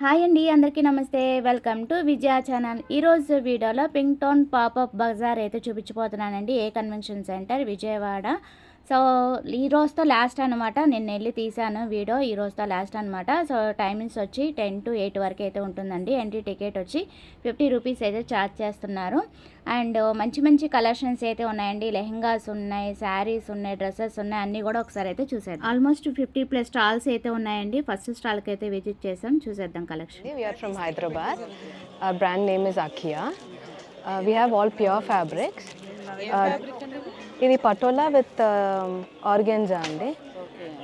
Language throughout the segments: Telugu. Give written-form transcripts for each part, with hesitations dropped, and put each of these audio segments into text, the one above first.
హాయ్ అండి, అందరికీ నమస్తే. Welcome to Vijaya channel. ఈరోజు వీడియోలో పింక్ టౌన్ పాపప్ బజార్ అయితే చూపించబోతున్నానండి. ఏ కన్వెన్షన్ సెంటర్, విజయవాడ. సో ఈ రోజుతో లాస్ట్ అనమాట. నేను వెళ్ళి తీసాను వీడియో. ఈ రోజుతో లాస్ట్ అనమాట. సో టైమింగ్స్ వచ్చి 10 to 8 వరకు అయితే ఉంటుందండి. ఎంట్రీ టికెట్ వచ్చి 50 రూపీస్ అయితే ఛార్జ్ చేస్తున్నారు. అండ్ మంచి మంచి కలెక్షన్స్ అయితే ఉన్నాయండి. లెహంగాస్ ఉన్నాయి, శారీస్ ఉన్నాయి, డ్రెస్సెస్ ఉన్నాయి. అన్నీ కూడా ఒకసారి అయితే చూసేద్దాం. ఆల్మోస్ట్ 50+ స్టాల్స్ అయితే ఉన్నాయండి. ఫస్ట్ స్టాల్కి అయితే విజిట్ చేసాం. చూసేద్దాం collection. We are from Hyderabad. Our brand name is Akia. We have all pure fabrics. ఇది పటోలా విత్ ఆర్గెన్జా అండి.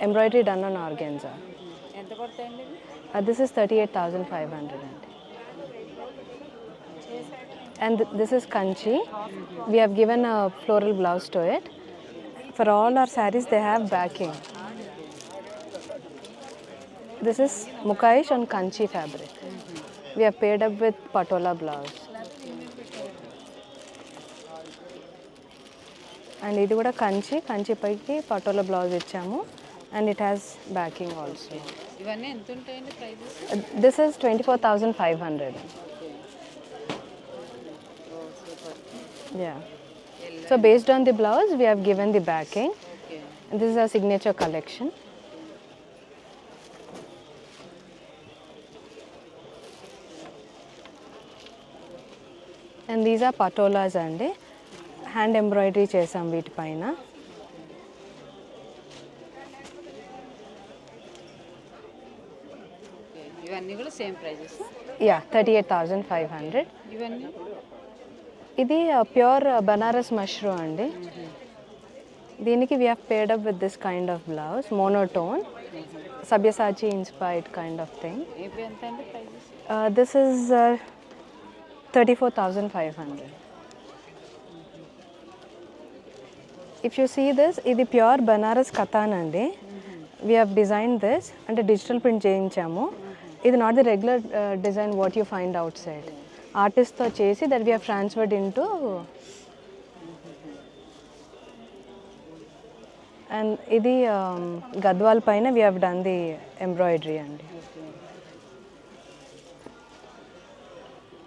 Embroidery done on organza. ఎంత పడతాయండి? దిస్ ఇస్ 38,500 అండి. And this is kanchi. We have given a floral blouse to it. For all our sarees they have backing. This is Mukaish on kanchi fabric. We have paired up with patola blouse. And ఇది కూడా కంచి పైకి పటోలా బ్లౌజ్ ఇచ్చాము. And it has backing also. ఇవన్నీ ఎంత ఉంటాయండి prices? This is 24,500. Yeah. So based on the blouse we have given the backing. And this is our signature collection. And these are patolas అండి. హ్యాండ్ ఎంబ్రాయిడరీ చేసాం వీటిపైన. ఇవన్నీ కూడా సేమ్ ప్రైజెస్? యా 38,500. ఇవన్నీ ఇది ప్యూర్ బనారస్ మష్రూమ్ అండి. దీనికి we have paired up with this kind of blouse, monotone, Sabyasachi inspired kind of thing. ఇవి ఎంత అండి prices? This is 34,500. If you see this, ఇది ప్యూర్ బనారస్ కథాన్ అండి. వీ హ్యావ్ డిజైన్ దిస్, అంటే డిజిటల్ ప్రింట్ చేయించాము. ఇది not the regular design what you find outside. ఆర్టిస్ట్తో చేసి that we have transferred into. And ఇది గద్వాల్ పైన we have done the embroidery అండి.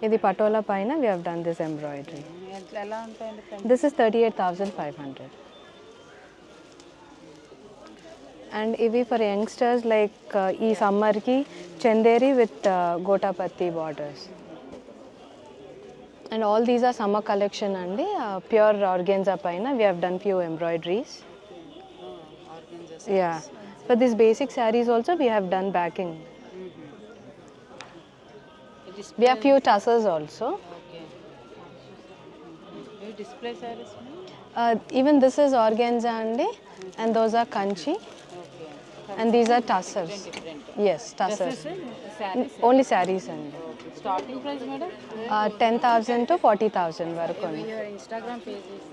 ఇది పటోలా పైన we have done this embroidery. ఎలా ఉంటాయండి ప్రైస్? This is 38,500. అండ్ ఇవి ఫర్ యంగ్స్టర్స్ లైక్ ఈ సమ్మర్కి Chanderi with gotapatti borders. And all these are summer collection అండి. ప్యూర్ ఆర్గెన్జా పైన we have done few embroideries. Yeah, for this basic saris also we have done backing. We have few tassels also. ఇవి display saris? Even this is organza andi, and those are kanchi, and these are tassels. Yes, tassels. Only sarees andi. Starting price madam? 10,000 to 40,000 వరకు అండి. యువర్ ఇన్స్టాగ్రామ్ పేజ్ ఇస్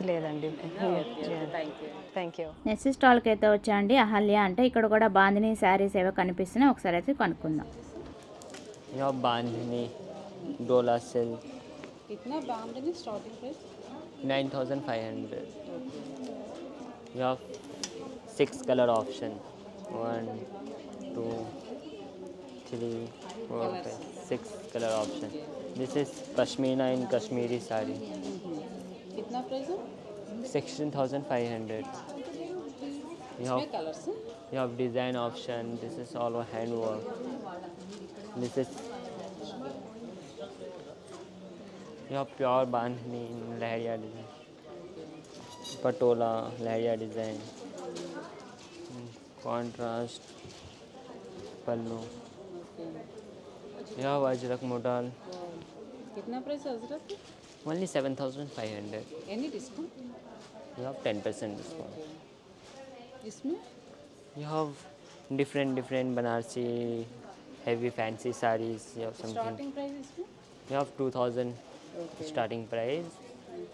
లేదండి. Thank you. నెక్స్ట్ స్టాల్కి అయితే వచ్చా అండి. అహల్య అంటే ఇక్కడ కూడా బాందిని శారీస్ ఏవో కనిపిస్తున్నాయి. ఒకసారి అయితే కనుక్కుందాం. यहाँ बांधनी डोला सिल्क कितना बांधनी स्टार्टिंग प्राइस? 9,500. यहाँ 6 colour option, 1 2 3 4 5 6 colour option. This is pashmina in Kashmiri sari. कितना प्राइस है? 16,500. यहाँ colours? you have design option. This is all over hand work. This is you have pure bandhani in lahariya design, patola lahariya design, contrast pallu. You have ajrak modal. कितना price Ajrak? Only 7,500. Any discount? You have 10% discount. इसमें You have different Banarsi heavy fancy sarees. You have something. Starting price इसमें? You have 2,000 starting price,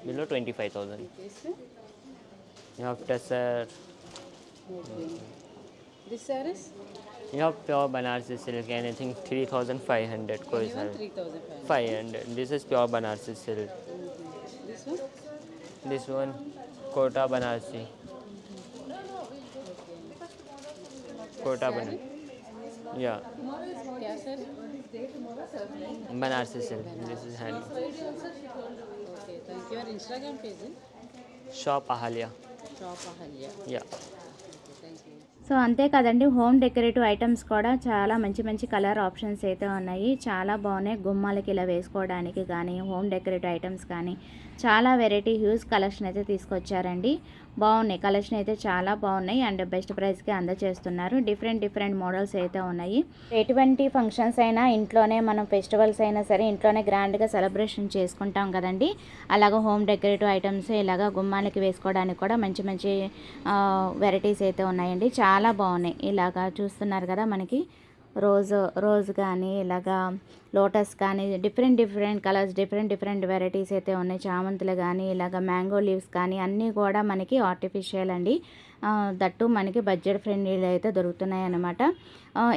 below 25,000. इसमें You have Tesser. This sarees? You have pure Banarsi silk. Anything 3,500. कोई Even सारी 3,500. 500. This is pure Banarsi silk. This one? This one Kota Banarsi. Kota Banarsi. Yeah. क्या sir? Banarsi silk. This is hand. Okay, thank you. Your Instagram page? Shop Ahalya. Shop Ahalya. Yeah. Okay, thank you. So అంతే కదండి, హోమ్ డెకరేటివ్ ఐటమ్స్ కూడా చాలా మంచి మంచి కలర్ ఆప్షన్స్ అయితే ఉన్నాయి. చాలా బాగున్నాయి. గుమ్మాలకి ఇలా వేసుకోవడానికి కానీ, హోమ్ డెకరేటివ్ ఐటమ్స్ కానీ చాలా వెరైటీ హ్యూజ్ కలెక్షన్ అయితే తీసుకొచ్చారండి. బాగున్నాయి, కలెక్షన్ అయితే చాలా బాగున్నాయి అండ్ బెస్ట్ ప్రైస్కి అందజేస్తున్నారు. డిఫరెంట్ మోడల్స్ అయితే ఉన్నాయి. ఎటువంటి ఫంక్షన్స్ అయినా ఇంట్లోనే, మనం ఫెస్టివల్స్ అయినా సరే ఇంట్లోనే గ్రాండ్గా సెలబ్రేషన్ చేసుకుంటాం కదండి. అలాగే హోమ్ డెకరేటివ్ ఐటమ్స్ ఇలాగా గుమ్మాలకి వేసుకోవడానికి కూడా మంచి మంచి వెరైటీస్ అయితే ఉన్నాయండి. చాలా బాగున్నాయి. ఇలాగా చూస్తున్నారు కదా, మనకి రోజ్ కానీ, ఇలాగా లోటస్ కానీ, డిఫరెంట్ కలర్స్, డిఫరెంట్ వెరైటీస్ అయితే ఉన్నాయి. చామంతులు కానీ, ఇలాగ మ్యాంగో లీవ్స్ కానీ అన్నీ కూడా మనకి ఆర్టిఫిషియల్ అండి. దట్టు మనకి బడ్జెట్ ఫ్రెండ్లీలో అయితే దొరుకుతున్నాయి అన్నమాట.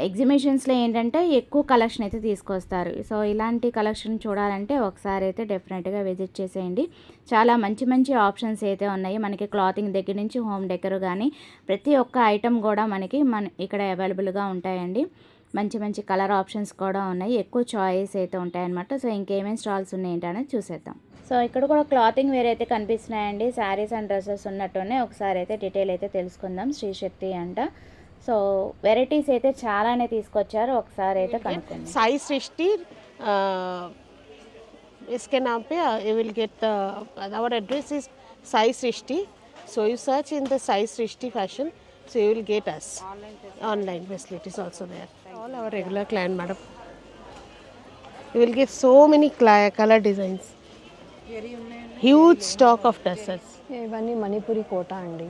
ఎగ్జిబిషన్స్లో ఏంటంటే ఎక్కువ కలెక్షన్ అయితే తీసుకొస్తారు. సో ఇలాంటి కలెక్షన్ చూడాలంటే ఒకసారి అయితే డెఫినెట్గా విజిట్ చేసేయండి. చాలా మంచి ఆప్షన్స్ అయితే ఉన్నాయి. మనకి క్లాతింగ్ దగ్గర నుంచి హోమ్ డెకర్ కానీ ప్రతి ఒక్క ఐటమ్ కూడా మనకి ఇక్కడ అవైలబుల్గా ఉంటాయండి. మంచి కలర్ ఆప్షన్స్ కూడా ఉన్నాయి. ఎక్కువ చాయిస్ అయితే ఉంటాయన్నమాట. సో ఇంకేమేమి స్టాల్స్ ఉన్నాయి ఏంటనేది చూసేద్దాం. సో ఇక్కడ కూడా క్లాతింగ్ వేర్ అయితే కనిపిస్తున్నాయండి. శారీస్ అండ్ డ్రెస్సెస్ ఉన్నట్టునే ఒకసారి అయితే డీటెయిల్ అయితే తెలుసుకుందాం. శ్రీశక్తి అంట. సో వెరైటీస్ అయితే చాలానే తీసుకొచ్చారు. ఒకసారి అయితే కనుక్కుందాం. साई सृष्टि इसके नाम पे you will get the our address is Sai Srishti. So you search in the Sai Srishti fashion, so you will get us. Online facilities also there. All our regular client, madam. You will get so many color designs. Huge stock of tassels. ఇవన్నీ మణిపురి కోట అండి.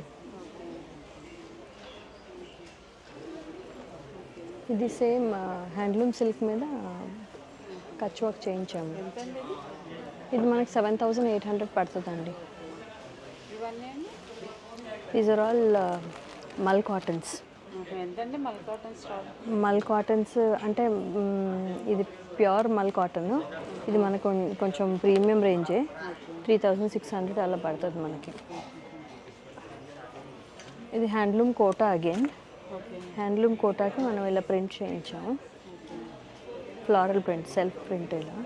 ఇది సేమ్ హ్యాండ్లూమ్ సిల్క్ మీద కచ్ వర్క్ చేయించాము. ఇది మనకి 7,800 పడుతుందండి. దీస్ ఆర్ ఆల్ మల్ కాటన్స్. ఎంతండి మల్ కాటన్ స్టాక్? మల్ కాటన్స్ అంటే ఇది ప్యూర్ మల్ కాటన్. ఇది మనకు కొంచెం ప్రీమియం రేంజే. 3,600 అలా పడుతుంది మనకి. ఇది హ్యాండ్లూమ్ కోటా అగైన్. హ్యాండ్లూమ్ కోటాకి మనం ఇలా ప్రింట్ చేయించాము. ఫ్లోరల్ ప్రింట్, సెల్ఫ్ ప్రింట్ ఇలా.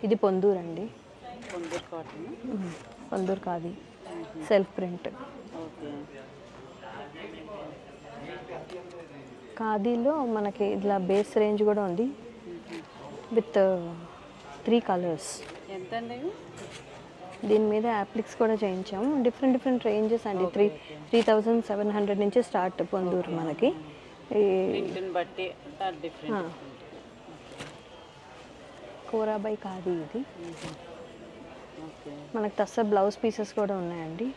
ఇది పొందూరు అండి. పొందూరు కాటన్. పొందూరు కాది, సెల్ఫ్ ప్రింట్. ఖాదీలో మనకి ఇట్లా బేస్ రేంజ్ కూడా ఉంది విత్ 3 కలర్స్. ఎంతండి? దీని మీద అప్లిక్స్ కూడా చేయించాము. డిఫరెంట్ రేంజెస్ అండి. 3,700 నుంచి స్టార్ట్ పొందూరు మనకి. ఇంటిని బట్టి డిఫరెంట్. కోరాబాయి ఖాదీ ఇది. మనకు టస్సర్ బ్లౌజ్ పీసెస్ కూడా ఉన్నాయండి.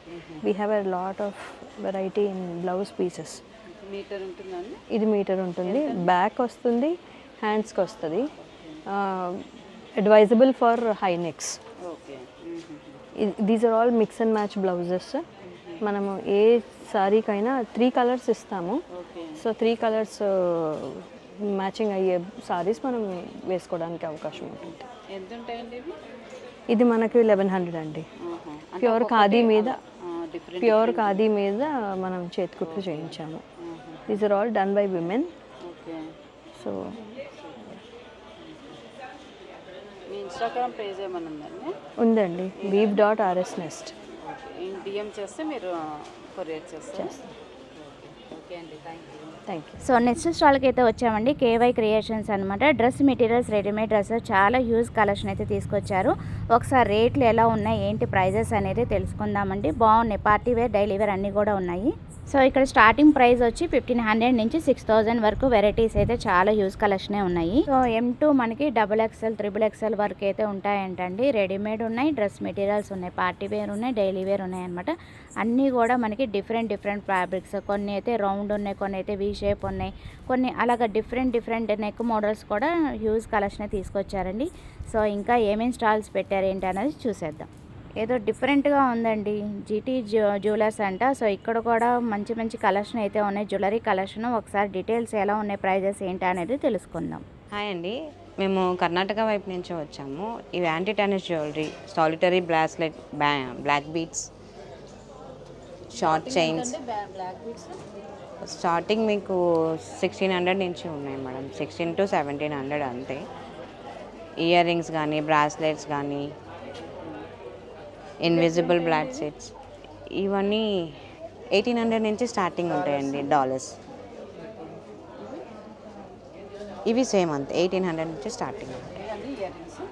We have a lot of variety in blouse pieces. Metre ఉంటుందండి? ఇది మీటర్ ఉంటుంది. బ్యాక్ వస్తుంది, హ్యాండ్స్కి వస్తుంది. Advisable for high necks. Okay. These are all mix and match blouses. మనము ఏ సారీకైనా 3 కలర్స్ ఇస్తాము. సో 3 కలర్స్ మ్యాచింగ్ అయ్యే సారీస్ మనం వేసుకోవడానికి అవకాశం ఉంటుంది. ఎంత ఉంటాయండి ఇవి? ఇది మనకి 1100 అండి. ప్యూర్ ఖాదీ మీద, ప్యూర్ ఖాదీ మీద మనం చేతికుట్లు చేయించాము. These are all done by women. Okay. So మీ ఇన్స్టాగ్రామ్ పేజ్ ఏమైనా ఉందండి? ఉందండి, weave.rsnest. ఓకే. డిఎం చేస్తే మీరు కొరియర్ చేస్తారు. ఓకే అండి, thank you. Thank you. So next స్టాల్కి అయితే వచ్చామండి. కేవై క్రియేషన్స్ అనమాట. డ్రెస్ మెటీరియల్స్, రెడీమేడ్ డ్రెస్సెస్ చాలా హ్యూజ్ కలెక్షన్ అయితే తీసుకొచ్చారు. ఒకసారి రేట్లు ఎలా ఉన్నాయి, ఏంటి ప్రైజెస్ అనేది తెలుసుకుందామండి. బాగున్నాయి. పార్టీ వేర్, డైలీ వేర్ అన్నీ కూడా ఉన్నాయి. సో ఇక్కడ స్టార్టింగ్ ప్రైస్ వచ్చి 1,500 నుంచి 6,000 వరకు వెరైటీస్ అయితే చాలా హ్యూజ్ కలెక్షనే ఉన్నాయి. సో M2 మనకి XXL, XXL వరకు అయితే ఉంటాయంటండి. రెడీమేడ్ ఉన్నాయి, డ్రెస్ మెటీరియల్స్ ఉన్నాయి, పార్టీ వేర్ ఉన్నాయి, డైలీ వేర్ ఉన్నాయి అనమాట. అన్నీ కూడా మనకి డిఫరెంట్ ఫ్యాబ్రిక్స్. కొన్ని అయితే రౌండ్ ఉన్నాయి, కొన్ని అయితే వీ షేప్ ఉన్నాయి, కొన్ని అలాగ డిఫరెంట్ నెక్ మోడల్స్ కూడా హ్యూజ్ కలెక్షన్ తీసుకొచ్చారండి. సో ఇంకా ఏమేమి స్టాల్స్ పెట్టారు ఏంటి అనేది చూసేద్దాం. ఏదో డిఫరెంట్గా ఉందండి. జీటీ జ్యువెలర్స్ అంట. సో ఇక్కడ కూడా మంచి కలెక్షన్ అయితే ఉన్నాయి, జ్యువెలరీ కలెక్షన్. ఒకసారి డీటెయిల్స్ ఎలా ఉన్నాయి, ప్రైజెస్ ఏంటి అనేది తెలుసుకుందాం. హాయ్ అండి, మేము కర్ణాటక వైపు నుంచి వచ్చాము. ఇవి anti tennis jewellery, solitaire bracelet, black beads, short chains. Black beads starting మీకు 1,600 నుంచి ఉన్నాయి మేడం. 16 to 1,700 అంతే. ఇయర్ రింగ్స్ కానీ బ్రాస్లెట్స్ కానీ ఇన్విజిబుల్ బ్రాస్లెట్స్ ఇవన్నీ 1800 నుంచి స్టార్టింగ్ ఉంటాయండి డాలర్స్. ఇవి సేమ్ అంతే 1800 నుంచి స్టార్టింగ్ ఉంటాయి.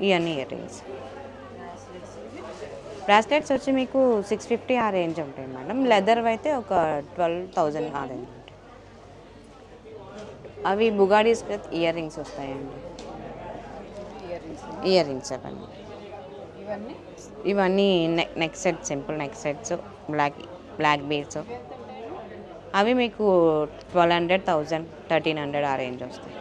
ఇవన్నీ ఇయర్ రింగ్స్. బ్రాస్లెట్స్ వచ్చి మీకు 650 ఆ రేంజ్ ఉంటాయి మేడం. లెదర్ అయితే ఒక 12,000 ఆ రేంజ్ ఉంటాయి. అవి బుగాడీ స్మిత్ ఇయర్ రింగ్స్ వస్తాయండి. ఇయర్ రింగ్స్ అవన్నీ. ఇవన్నీ neck set, simple neck sets, black beads. అవి మీకు 1200, 1000, 1300 ఆ రేంజ్ వస్తాయి.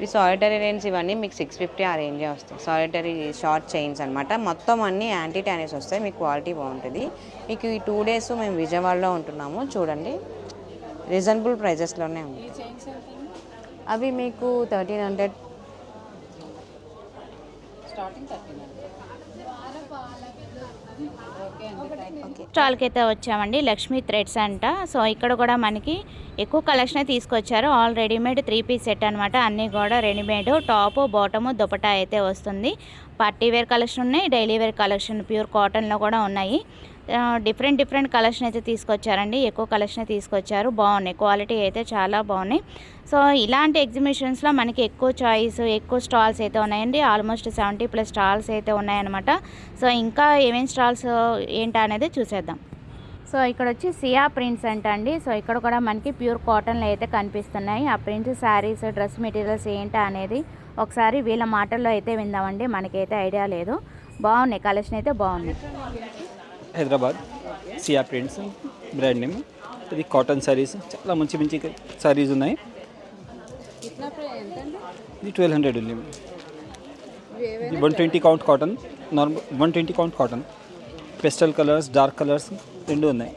ఈ సాలిటరీ రేంజ్ ఇవన్నీ మీకు 650 ఆ రేంజే వస్తాయి. సాలిటరీ షార్ట్ చైన్స్ అనమాట. మొత్తం అన్నీ యాంటీ ట్యానిస్ వస్తాయి. మీకు క్వాలిటీ బాగుంటుంది. మీకు ఈ 2 days మేము విజయవాడలో ఉంటున్నాము. చూడండి రీజనబుల్ ప్రైజెస్లోనే ఉంటాయి. అవి మీకు 1300 స్టాల్కి అయితే వచ్చామండి. లక్ష్మీ థ్రెడ్స్ అంట. సో ఇక్కడ కూడా మనకి ఎక్కువ కలెక్షన్ తీసుకొచ్చారు. ఆల్ రెడీమేడ్ 3 piece సెట్ అనమాట. అన్నీ కూడా రెడీమేడ్ టాప్, బాటము, దుపట్టా అయితే వస్తుంది. పార్టీ వేర్ కలెక్షన్ ఉన్నాయి, డైలీ వేర్ కలెక్షన్ ప్యూర్ కాటన్లో కూడా ఉన్నాయి. డిఫరెంట్ కలెక్షన్ అయితే తీసుకొచ్చారండి. ఎక్కువ కలెక్షన్ తీసుకొచ్చారు. బాగున్నాయి, క్వాలిటీ అయితే చాలా బాగున్నాయి. సో ఇలాంటి ఎగ్జిబిషన్స్లో మనకి ఎక్కువ చాయిస్, ఎక్కువ స్టాల్స్ అయితే ఉన్నాయండి. ఆల్మోస్ట్ 70+ స్టాల్స్ అయితే ఉన్నాయన్నమాట. సో ఇంకా ఏమేమి స్టాల్స్ ఏంటి అనేది చూసేద్దాం. సో ఇక్కడ వచ్చి సియా ప్రింట్స్ అండి. సో ఇక్కడ కూడా మనకి ప్యూర్ కాటన్లో అయితే కనిపిస్తున్నాయి. ఆ ప్రింట్స్, శారీస్, డ్రెస్ మెటీరియల్స్ ఏంటి అనేది ఒకసారి వీళ్ళ మాటల్లో అయితే విందామండి. మనకైతే ఐడియా లేదు. బాగున్నాయి, కలెక్షన్ అయితే బాగున్నాయి. Hyderabad Siya prints brand name. ఇది కాటన్ శారీస్, చాలా మంచి శారీస్ ఉన్నాయి. ఇది 1200 ఉంది. ఇది 120 count cotton, normal 120 count cotton. Pastel colours, dark colours రెండు ఉన్నాయి.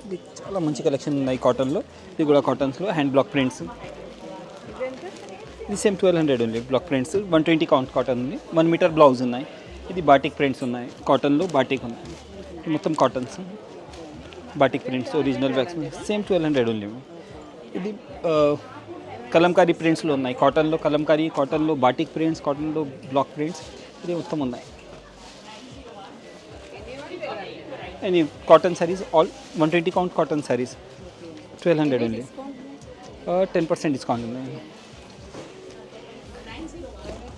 ఇది చాలా మంచి కలెక్షన్ ఉన్నాయి కాటన్లో. ఇది కూడా కాటన్స్లో హ్యాండ్ బ్లాక్ ప్రింట్స్. ఇది సేమ్ 1200 ఉంది. బ్లాక్ ప్రింట్స్ 120 కౌంట్ కాటన్ ఉంది. 1 మీటర్ బ్లౌజ్ ఉన్నాయి. ఇది బాటిక్ ప్రింట్స్ ఉన్నాయి. కాటన్లో బాటిక్ ఉన్నాయి. మొత్తం cottons, batik prints, original bags same 1200 ఉంది. ఇది కలంకారీ ప్రింట్స్లో ఉన్నాయి. కాటన్లో కలంకారీ, కాటన్లో బాటిక్ ప్రింట్స్, కాటన్లో బ్లాక్ ప్రింట్స్, ఇది మొత్తం ఉన్నాయి. And cotton saris all 120 count cotton saris 1200 ఉంది. 10% డిస్కౌంట్ ఉంది.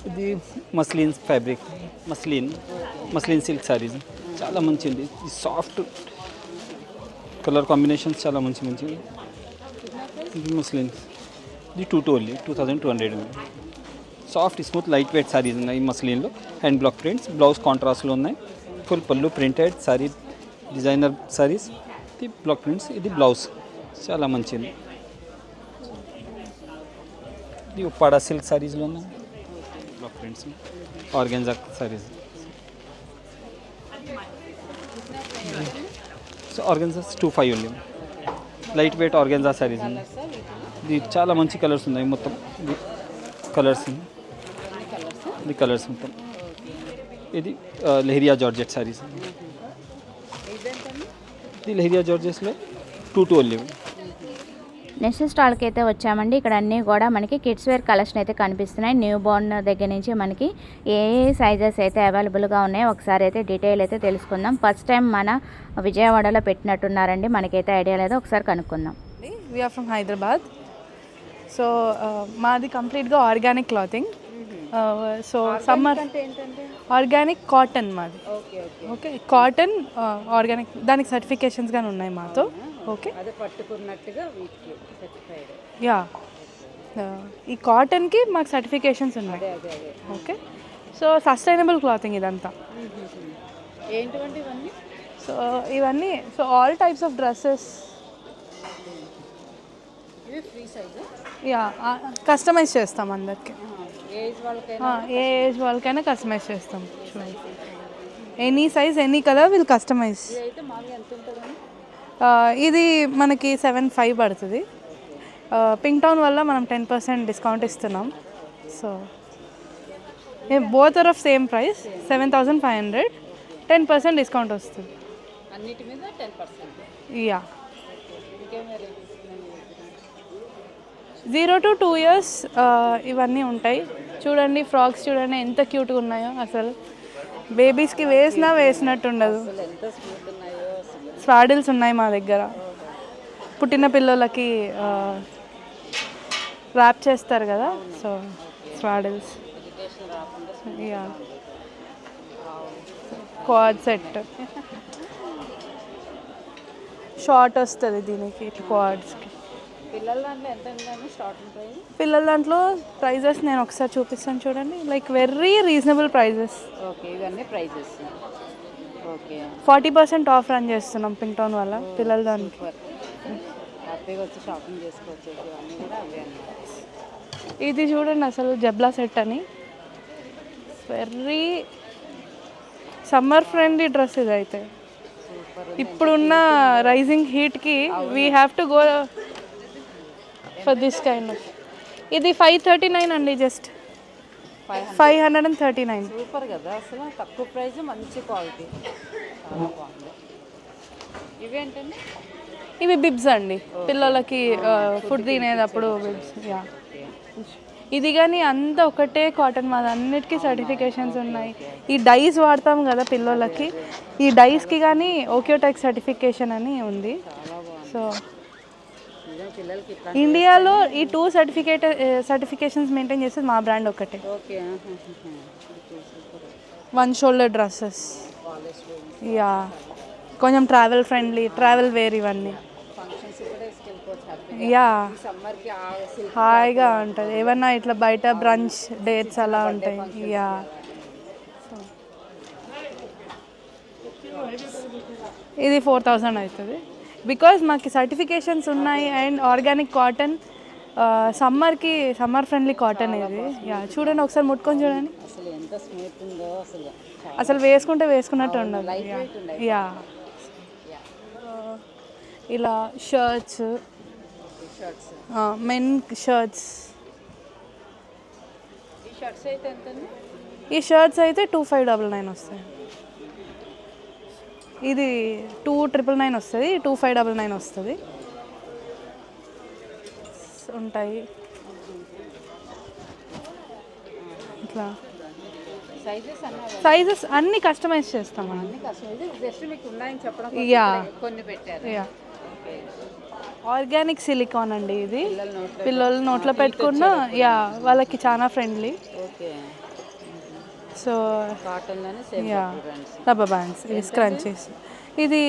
ఇది muslin fabric, muslin silk saris చాలా మంచిది. ఇది సాఫ్ట్ కలర్ కాంబినేషన్స్ చాలా మంచి. ఇది మస్లిన్, ఇది 2200 ఉంది. Soft smooth light weight saris ఉన్నాయి మస్లిన్లో. హ్యాండ్ బ్లాక్ ప్రింట్స్, బ్లౌజ్ కాంట్రాస్ట్లో ఉన్నాయి. ఫుల్ పళ్ళు ప్రింటెడ్ సారీ, డిజైనర్ సారీస్. ఇది బ్లాక్ ప్రింట్స్, ఇది బ్లౌజ్ చాలా మంచిది. ఇది ఉప్పాడ సిల్క్ సారీస్లో ఉన్నాయి block prints, organza saris. So organza 25 ఉంది. లైట్ వెయిట్ ఆర్గెన్జా సారీస్ ఉన్నాయి. ఇది చాలా మంచి కలర్స్ ఉన్నాయి. మొత్తం ఇది కలర్స్, ఇది కలర్స్ మొత్తం. ఇది లెహరియా జార్జెట్ సారీస్. ఇది లెహరియా జార్జెట్స్లో 22 ఉంది. నెక్స్ట్ స్టాల్కి అయితే వచ్చామండి. ఇక్కడ అన్నీ కూడా మనకి కిడ్స్ వేర్ కలెక్షన్ అయితే కనిపిస్తున్నాయి. న్యూ బోర్న్ దగ్గర నుంచి మనకి ఏ సైజెస్ అయితే అవైలబుల్గా ఉన్నాయో ఒకసారి అయితే డీటెయిల్ అయితే తెలుసుకుందాం. ఫస్ట్ టైం మన విజయవాడలో పెట్టినట్టున్నారండి. మనకైతే ఐడియా లేదు, ఒకసారి కనుక్కుందాం. We are from Hyderabad. సో మాది కంప్లీట్గా organic clothing. So summer organic cotton మాది. ఓకే, కాటన్ ఆర్గానిక్, దానికి సర్టిఫికేషన్స్ కానీ ఉన్నాయి మాతో. ఓకే, యా, ఈ కాటన్కి మాకు సర్టిఫికేషన్స్ ఉన్నాయి. ఓకే, సో సస్టైనబుల్ క్లాతింగ్ ఇదంతా. సో ఇవన్నీ, so all types of dresses. Yeah, customise చేస్తాం అందరికి. ఏ ఏజ్ వాళ్ళకైనా కస్టమైజ్ చేస్తాం. Any size, any colour will customise. ఇది మనకి 7,500 పడుతుంది. పింక్ టౌన్ వల్ల మనం 10% డిస్కౌంట్ ఇస్తున్నాం. So both are of same price 7,500, 10% discount వస్తుంది. యా, 0 to 2 years ఇవన్నీ ఉంటాయి. చూడండి ఫ్రాక్స్ చూడండి ఎంత క్యూట్గా ఉన్నాయో. అసలు బేబీస్కి వేసినట్టు ఉండదు. ఎంత స్మూత్ ఉన్నాయో అసలు. స్వాడిల్స్ ఉన్నాయి మా దగ్గర. పుట్టిన పిల్లలకి ర్యాప్ చేస్తారు కదా, so swaddles. Yeah, quad set short వస్తుంది దీనికి, క్వాడ్స్కి. పిల్లల దాంట్లో ఎంత ఉందని స్టార్టింగ్ ప్రైస్? పిల్లల దాంట్లో ప్రైజెస్ నేను ఒకసారి చూపిస్తాను చూడండి. Like very reasonable prices. Okay, ఇవన్నీ ప్రైజెస్. ఓకే, 40% ఆఫ్ రన్ చేస్తున్నాం పింక్ టౌన్ వల్ల పిల్లల దానికి. హ్యాపీగా వచ్చి షాపింగ్ చేసుకోవచ్చు. ఇవన్నీ కూడా అవే అన్నమాట. ఇది చూడండి అసలు జబ్లా సెట్ అని, వెరీ సమ్మర్ ఫ్రెండ్లీ డ్రెస్ ఇది. అయితే ఇప్పుడున్న రైజింగ్ హీట్కి we have to go for this kind of. ఇది 539 అండి, జస్ట్ 539. సూపర్ కదా అసలు, తక్కువ ప్రైస్, మంచి క్వాలిటీ, చాలా బాగుంది. ఇవేంటండి? ఇవి బిబ్స్ అండి, పిల్లలకి ఫుడ్ తినేటప్పుడు బిబ్స్. యా, ఇది కానీ అంతా ఒకటే కాటన్, మాది అన్నిటికీ సర్టిఫికేషన్స్ ఉన్నాయి. ఈ డైస్ వాడతాం కదా పిల్లలకి, ఈ డైస్కి కానీ ఓక్యోటెక్ సర్టిఫికేషన్ అని ఉంది. సో ఇండియాలో ఈ 2 సర్టిఫికేషన్స్ మెయింటైన్ చేసేది మా బ్రాండ్ ఒకటే. Okay, 1 shoulder dresses. యా, కొంచెం ట్రావెల్ ఫ్రెండ్లీ, ట్రావెల్ వేర్ ఇవన్నీ. యా, హాయిగా ఉంటుంది. ఏమన్నా ఇట్లా బయట బ్రంచ్ డేట్స్ అలా ఉంటాయి. యా, ఇది 4000 అవుతుంది. బికాజ్ మాకు సర్టిఫికేషన్స్ ఉన్నాయి and organic cotton, summer friendly cotton ఇది. యా, చూడండి ఒకసారి ముట్టుకొని చూడండి. అసలు ఎంత స్మూత్ ఉందో అసలు. అసలు వేసుకున్నట్టు ఉండదు. యా, ఇలా షర్ట్స్, మెన్ షర్ట్స్. ఈ షర్ట్స్ అయితే ఎంతండి? ఈ షర్ట్స్ అయితే 2599 వస్తాయి. ఇది 2999 వస్తుంది, 2599 వస్తుంది. ఉంటాయి ఇట్లా సైజెస్ అన్నీ కస్టమైజ్ చేస్తాం మనం. జస్ట్ మీకు ఉన్నాయని చెప్పడం. యా, కొన్ని పెట్టారు. యా, ఆర్గానిక్ సిలికాన్ అండి ఇది. పిల్లలు నోట్లో పెట్టుకున్న యా వాళ్ళకి చాలా ఫ్రెండ్లీ. ఓకే, సో కాటన్లోనే యా, రబ్బర్ బ్యాండ్స్, ఇది స్క్రంచీస్. ఇది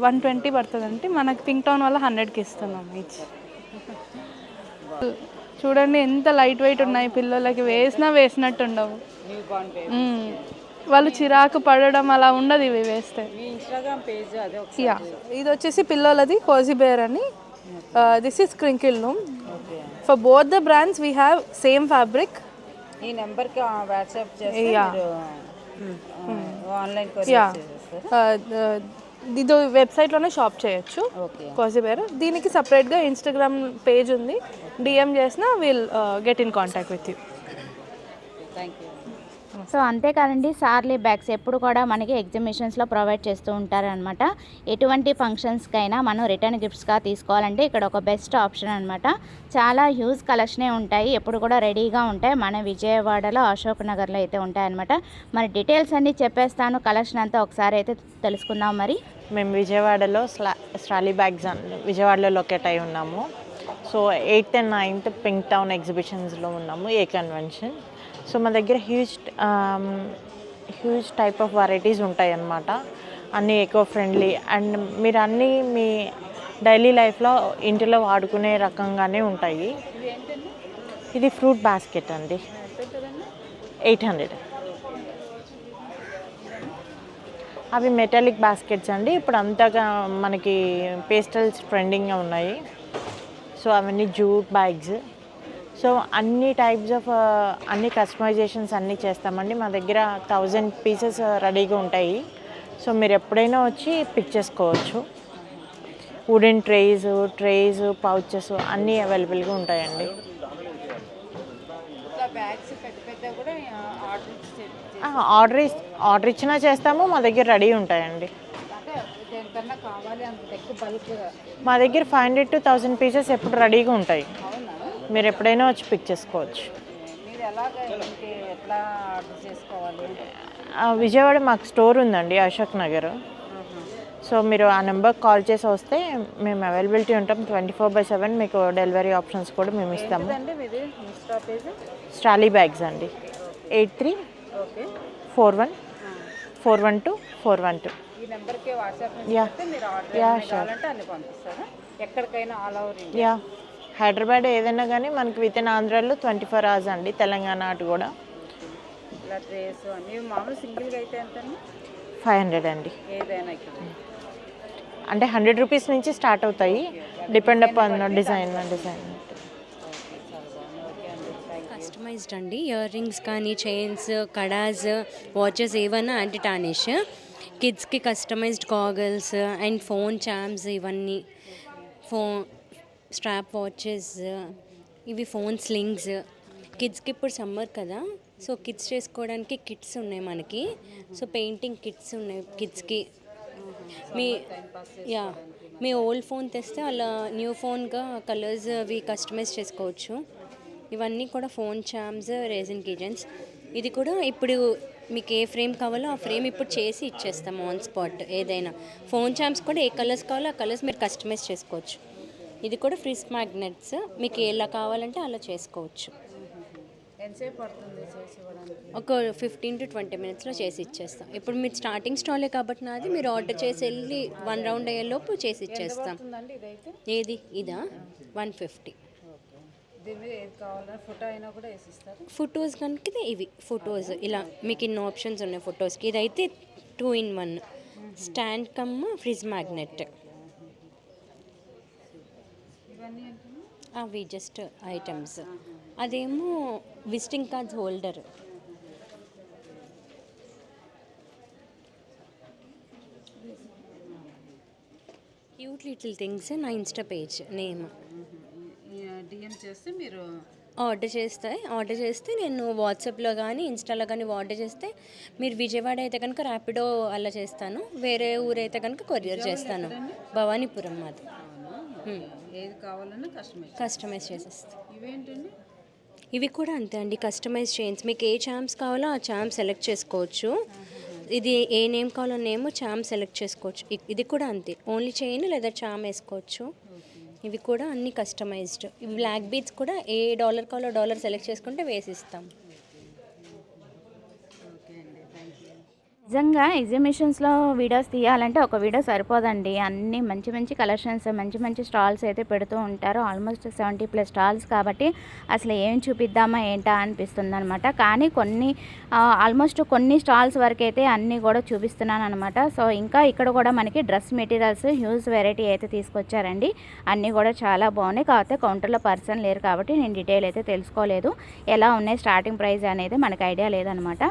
120 పడుతుందంటే మనకి పింక్ టౌన్ వల్ల 100కి ఇస్తున్నాం ఈచ్. చూడండి ఎంత లైట్ వెయిట్ ఉన్నాయి, పిల్లలకి వేసినట్టు ఉండవు. వాళ్ళు చిరాకు పడడం అలా ఉండదు ఇవి వేస్తే. మీ ఇన్స్టాగ్రామ్ పేజ్ అదే. యా, ఇది వచ్చేసి పిల్లలది కోజీ బేర్ అని. This is crinkle loom. For both the brands we have same fabric. ఈ నెంబర్కి వాట్సాప్ చేస్తే ఆన్లైన్ ఇది వెబ్సైట్లోనే షాప్ చేయొచ్చు. Cozy bear. దీనికి సపరేట్గా ఇన్స్టాగ్రామ్ పేజ్ ఉంది, డిఎం చేసినా will get in contact with you. Thank you. So అంతేకాదండి, సార్లీ బ్యాగ్స్ ఎప్పుడు కూడా మనకి ఎగ్జిబిషన్స్లో ప్రొవైడ్ చేస్తూ ఉంటారనమాట. ఎటువంటి ఫంక్షన్స్కైనా మనం రిటర్న్ గిఫ్ట్స్గా తీసుకోవాలంటే ఇక్కడ ఒక బెస్ట్ ఆప్షన్ అనమాట. చాలా హ్యూజ్ కలెక్షనే ఉంటాయి, ఎప్పుడు కూడా రెడీగా ఉంటాయి. మన విజయవాడలో అశోక్ నగర్లో అయితే ఉంటాయన్నమాట. మరి డీటెయిల్స్ అన్నీ చెప్పేస్తాను, కలెక్షన్ అంతా ఒకసారి అయితే తెలుసుకుందాం. మరి మేము విజయవాడలో స్ట్రాలీ బ్యాగ్స్ విజయవాడలో లొకేట్ అయి ఉన్నాము. So 8th and 9th pink town ఎగ్జిబిషన్స్లో ఉన్నాము, ఏ కన్వెన్షన్. సో మా దగ్గర హ్యూజ్ టైప్ ఆఫ్ వెరైటీస్ ఉంటాయి అన్నమాట. అన్నీ ఎకో ఫ్రెండ్లీ అండ్ మీరు అన్నీ మీ డైలీ లైఫ్లో ఇంటిలో వాడుకునే రకంగానే ఉంటాయి. ఇది ఫ్రూట్ బాస్కెట్ అండి, 800. అవి మెటాలిక్ బాస్కెట్స్ అండి. ఇప్పుడు అంతగా మనకి పేస్టల్స్ ట్రెండింగ్గా ఉన్నాయి. సో అవన్నీ జూట్ బ్యాగ్స్. సో అన్ని టైప్స్ ఆఫ్ అన్ని కస్టమైజేషన్స్ అన్నీ చేస్తామండి. మా దగ్గర 1000 పీసెస్ రెడీగా ఉంటాయి. సో మీరు ఎప్పుడైనా వచ్చి పిక్ చేసుకోవచ్చు. వుడెన్ ట్రేస్ పౌచెస్ అన్నీ అవైలబుల్గా ఉంటాయండి. ఆర్డర్ ఇచ్చినా చేస్తాము, మా దగ్గర రెడీ ఉంటాయండి. మా దగ్గర 500 to 1000 పీసెస్ ఎప్పుడు రెడీగా ఉంటాయి. మీరు ఎప్పుడైనా వచ్చి పిక్ చేసుకోవచ్చు. ఎలాగ ఇంటి ఎట్లా ఆర్డర్ చేసుకోవాలి? విజయవాడ మాకు స్టోర్ ఉందండి, అశోక్ నగర్. సో మీరు ఆ నెంబర్కి కాల్ చేసి వస్తే మేము అవైలబిలిటీ ఉంటాం 24/7. మీకు డెలివరీ ఆప్షన్స్ కూడా మేము ఇస్తాము. అండి మీది ఇన్స్టా పేజ్? స్టాలీ బ్యాగ్స్ అండి. 83 ఓకే 41 412 412. ఈ నెంబర్కి వాట్సాప్ Yeah. మీరు ఆర్డర్ Yeah, కావాలంటే అన్ని పంపిస్తారా? ఎక్కడికైనా all over India? Yeah, Hyderabad ఏదైనా కానీ మనకి విత్ ఇన్ ఆంధ్రాలో 24 hours అండి. తెలంగాణ అటు కూడా ఇలా ట్రేస్ అన్ని మామూలు సింగిల్గా అయితే ఎంత? 500 అండి. ఏదైనా ఇక్కడ అంటే 100 రూపీస్ నుంచి స్టార్ట్ అవుతాయి, డిపెండ్ అపాన్ డిజైన్. కస్టమైజ్డ్ అండి. ఇయర్ రింగ్స్ కానీ, చైన్స్, కడాస్, వాచెస్ ఏవన్నా యాంటీ టార్నిష్. కిడ్స్కి customized goggles and phone charms, ఇవన్నీ స్ట్రాప్ వాచెస్, ఇవి ఫోన్ స్లింగ్స్. కిడ్స్కి ఇప్పుడు సమ్మర్ కదా, సో కిడ్స్ చేసుకోవడానికి కిట్స్ ఉన్నాయి మనకి. సో పెయింటింగ్ కిట్స్ ఉన్నాయి కిడ్స్కి. మీ ఓల్డ్ ఫోన్ తెస్తే అలా న్యూ ఫోన్గా కలర్స్ అవి కస్టమైజ్ చేసుకోవచ్చు. ఇవన్నీ కూడా ఫోన్ చామ్స్, రేజిన్ కిచెన్స్. ఇది కూడా ఇప్పుడు మీకు ఏ ఫ్రేమ్ కావాలో ఆ ఫ్రేమ్ ఇప్పుడు చేసి ఇచ్చేస్తాము ఆన్ స్పాట్. ఏదైనా ఫోన్ చామ్స్ కూడా ఏ కలర్స్ కావాలో ఆ కలర్స్ మీరు కస్టమైజ్ చేసుకోవచ్చు. ఇది కూడా ఫ్రిజ్ మ్యాగ్నెట్స్, మీకు ఎలా కావాలంటే అలా చేసుకోవచ్చు. ఎంతసేపు పడుతుంది చేసి ఇవ్వడానికి? ఒక 15 to 20 minutesలో చేసి ఇచ్చేస్తాం. ఇప్పుడు మీరు స్టార్టింగ్ స్టాలే కాబట్టి నాది, మీరు ఆర్డర్ చేసి వెళ్ళి 1 రౌండ్ అయ్యేలోపు చేసి ఇచ్చేస్తాం. ఇదైతే ఏది ఇదా 150. దీని మీద ఏది కావాలన్నా ఫోటో అయినా కూడా వేసిస్తారు. ఫొటోస్ కనుక ఇవి ఫొటోస్ ఇలా మీకు ఇన్ని ఆప్షన్స్ ఉన్నాయి ఫొటోస్కి. ఇదైతే 2-in-1 stand cum fridge magnet. అవి జస్ట్ ఐటమ్స్. అదేమో visiting cards holder. Cute little things. నా ఇన్స్టా పేజ్ నేమ్. డిఎం చేస్తే మీరు ఆర్డర్ చేస్తే నేను వాట్సాప్లో కానీ ఇన్స్టాలో కానీ ఆర్డర్ చేస్తే, మీరు విజయవాడ అయితే కనుక ర్యాపిడో అలా చేస్తాను, వేరే ఊరైతే కనుక కొరియర్ చేస్తాను. భవానీపురం మాది. ఏది కావాలన్నా కస్టమైజ్ చేసేస్తాను. ఇవేంటండి? ఇవి కూడా అంతే అండి, కస్టమైజ్ చైన్స్. మీకు ఏ చామ్స్ కావాలో ఆ చామ్ సెలెక్ట్ చేసుకోవచ్చు. ఇది ఏ నేమ్ కావాలో నేమ్ చామ్ సెలెక్ట్ చేసుకోవచ్చు. ఇది కూడా అంతే, ఓన్లీ చైన్ లేదా చామ్ వేసుకోవచ్చు. ఇవి కూడా అన్నీ కస్టమైజ్డ్. ఇవి బ్లాక్ బీడ్స్ కూడా ఏ డాలర్ కావాలో డాలర్ సెలెక్ట్ చేసుకుంటే వేసిస్తాం. నిజంగా ఎగ్జిబిషన్స్లో వీడియోస్ తీయాలంటే ఒక వీడియో సరిపోదండి. అన్నీ మంచి మంచి కలెక్షన్స్, మంచి మంచి స్టాల్స్ అయితే పెడుతూ ఉంటారు. ఆల్మోస్ట్ 70+ స్టాల్స్ కాబట్టి అసలు ఏం చూపిద్దామా ఏంటా అనిపిస్తుంది అనమాట. కానీ ఆల్మోస్ట్ కొన్ని స్టాల్స్ వరకు అయితే అన్నీ కూడా చూపిస్తున్నాను అనమాట. సో ఇంకా ఇక్కడ కూడా మనకి డ్రెస్ మెటీరియల్స్ హ్యూజ్ వెరైటీ అయితే తీసుకొచ్చారండి. అన్నీ కూడా చాలా బాగున్నాయి. కాకపోతే కౌంటర్లో పర్సన్ లేరు కాబట్టి నేను డీటెయిల్ అయితే తెలుసుకోలేదు. ఎలా ఉన్నాయి స్టార్టింగ్ ప్రైస్ అనేది మనకు ఐడియా లేదనమాట.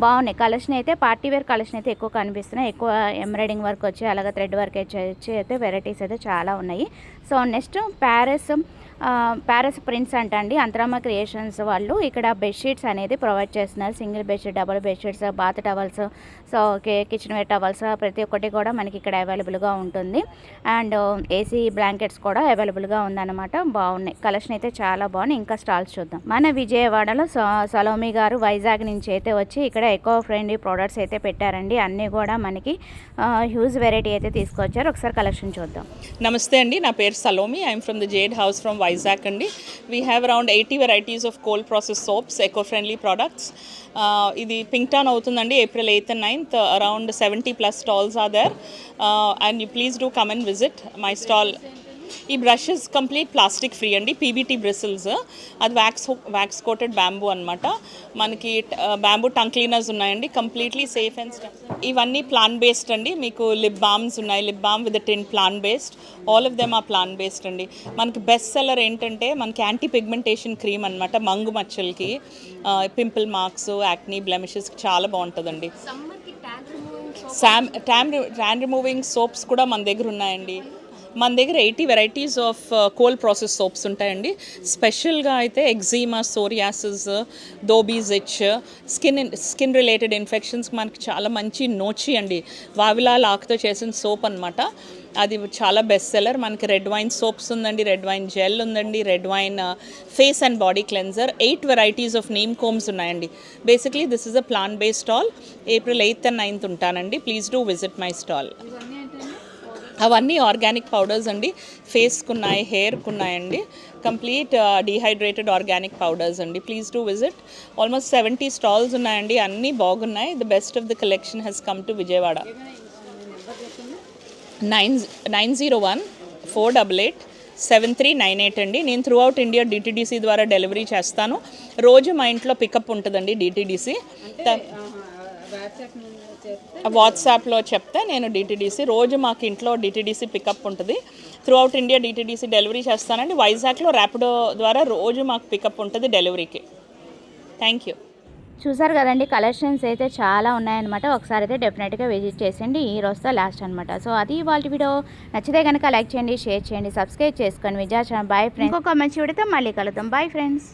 బాగున్నాయి కలెక్షన్ అయితే. పార్టీ వేర్ కలెక్షన్ అయితే ఎక్కువ కనిపిస్తున్నాయి. ఎక్కువ ఎంబ్రాయిడింగ్ వర్క్ వచ్చి అలాగే థ్రెడ్ వర్క్ వచ్చి అయితే వెరైటీస్ అయితే చాలా ఉన్నాయి. సో నెక్స్ట్ ప్యారిస్ ప్రింట్స్ అంటండి. అంతరామ క్రియేషన్స్ వాళ్ళు ఇక్కడ బెడ్షీట్స్ అనేది ప్రొవైడ్ చేస్తున్నారు. Single bedsheet, double bedsheets, bath towels, so kitchen ware towels ప్రతి ఒక్కటి కూడా మనకి ఇక్కడ అవైలబుల్గా ఉంటుంది. అండ్ ఏసీ బ్లాంకెట్స్ కూడా అవైలబుల్గా ఉందన్నమాట. బాగున్నాయి కలెక్షన్ అయితే చాలా బాగున్నాయి. ఇంకా స్టాల్స్ చూద్దాం. మన విజయవాడలో సలోమి గారు వైజాగ్ నుంచి అయితే వచ్చి ఇక్కడ ఎకో ఫ్రెండ్లీ ప్రోడక్ట్స్ అయితే పెట్టారండి. అన్నీ కూడా మనకి హ్యూజ్ వెరైటీ అయితే తీసుకొచ్చారు. ఒకసారి కలెక్షన్ చూద్దాం. నమస్తే అండి, నా పేరు Salomi. I'm from the jade house from Vizag అండి. We have around 80 varieties of cold process soaps, eco friendly products. ఇది పింక్ టౌన్ అవుతుందండి, April 8th and 9th. Around 70+ stalls are there, and you please do come and visit my stall. ఈ బ్రషెస్ కంప్లీట్ ప్లాస్టిక్ ఫ్రీ అండి, పీబీటీ బ్రిసిల్స్. అది వ్యాక్స్ కోటెడ్ బ్యాంబూ అనమాట. మనకి బ్యాంబూ టంగ్ క్లీనర్స్ ఉన్నాయండి, కంప్లీట్లీ సేఫ్ అండ్ స్టఫ్. ఇవన్నీ ప్లాంట్ బేస్డ్ అండి. మీకు లిప్ బామ్స్ ఉన్నాయి, lip balm with tin plant based. All of them ఆ ప్లాంట్ బేస్డ్ అండి. మనకి బెస్ట్ సెల్లర్ ఏంటంటే మనకి యాంటీ పిగ్మెంటేషన్ క్రీమ్ అనమాట. మంగు మచ్చలకి, పింపుల్ మార్క్స్, యాక్నీ, బ్లెమిషెస్కి చాలా బాగుంటుందండి. ట్యాన్ రిమూవింగ్ సోప్స్ కూడా మన దగ్గర ఉన్నాయండి. మన దగ్గర 80 varieties of cold process soaps ఉంటాయండి. స్పెషల్గా అయితే ఎగ్జీమా, సోరియాసిస్, దోబీస్ ఇచ్, స్కిన్ రిలేటెడ్ ఇన్ఫెక్షన్స్ మనకి చాలా మంచి నోచి అండి, వావిలాల్ ఆకుతో చేసిన సోప్ అనమాట. అది చాలా బెస్ట్ సెల్లర్. మనకి రెడ్ వైన్ సోప్స్ ఉందండి, రెడ్ వైన్ జెల్ ఉందండి, red wine face and body cleanser, 8 varieties of neem combs ఉన్నాయండి. Basically this is a plant based stall. April 8th and 9th ఉంటానండి. Please do visit my stall. అవన్నీ ఆర్గానిక్ పౌడర్స్ అండి, ఫేస్కి ఉన్నాయి, హెయిర్కి ఉన్నాయండి. కంప్లీట్ డీహైడ్రేటెడ్ ఆర్గానిక్ పౌడర్స్ అండి. Please do visit. Almost 70 stalls ఉన్నాయండి, అన్నీ బాగున్నాయి. The best of the collection has come to Vijayawada. 901-488-7398 అండి. నేను త్రూ అవుట్ ఇండియా డిటీడీసీ ద్వారా డెలివరీ చేస్తాను. రోజు మా ఇంట్లో పికప్ ఉంటుందండి డిటీడీసీ. వాట్సాప్లో చెప్తే నేను డిటీడీసీ రోజు మాకు ఇంట్లో డిటీడీసీ పికప్ ఉంటుంది. Through out India DTDC delivery చేస్తానండి. వైజాగ్లో ర్యాపిడో ద్వారా రోజు మాకు పికప్ ఉంటుంది డెలివరీకి. Thank you. చూసారు కదండి, కలెక్షన్స్ అయితే చాలా ఉన్నాయన్నమాట. ఒకసారి అయితే డెఫినెట్గా విజిట్ చేసేయండి. ఈ రోజుతో లాస్ట్ అనమాట. సో అది ఇవాళ వీడియో. నచ్చితే కనుక లైక్ చేయండి, షేర్ చేయండి, సబ్స్క్రైబ్ చేసుకోండి. విజయ ఛానల్. Bye friends. ఇంకొక మంచి వీడియోతో మళ్ళీ కలుద్దాం. Bye friends.